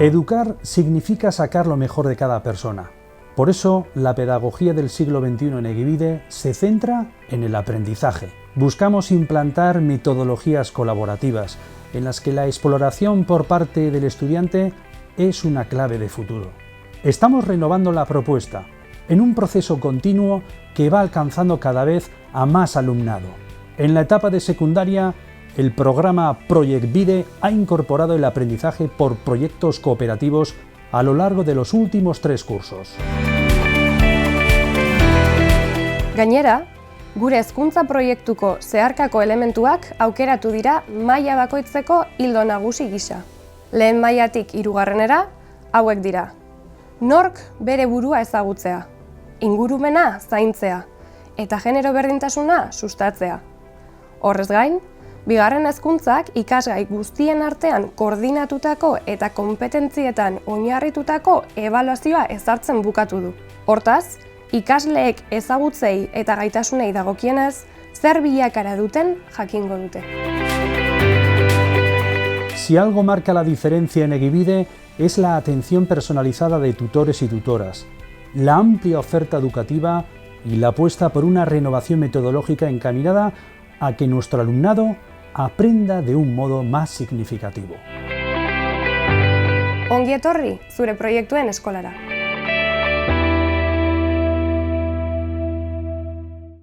Educar significa sacar lo mejor de cada persona. Por eso, la pedagogía del siglo XXI en Egibide se centra en el aprendizaje. Buscamos implantar metodologías colaborativas en las que la exploración por parte del estudiante es una clave de futuro. Estamos renovando la propuesta en un proceso continuo que va alcanzando cada vez a más alumnado. En la etapa de secundaria, el programa ProyectBide ha incorporado el aprendizaje por proyectos cooperativos a lo largo de los últimos 3 cursos. Gainera, gure hezkuntza proiektuko zeharkako elementuak aukeratu dira maila bakoitzeko ildo nagusi gisa. Lehen mailatik 3. hauek dira: nork bere burua ezagutzea, ingurumena zaintzea eta genero berdintasuna sustatzea. Horrez gain, 2. hezkuntzak ikasgai guztien artean koordinatutako eta konpetentzietan oinarritutako ebaluazioa ezartzen bukatu du. Hortaz, ikasleek ezagutzei eta gaitasunei dagokienez, zer bilakara duten jakingo dute. Si algo marca la diferencia en Egibide es la atención personalizada de tutores y tutoras, la amplia oferta educativa y la apuesta por una renovación metodológica encaminada a que nuestro alumnado aprenda de un modo más significativo. Ongi etorri zure proiektuen eskolara.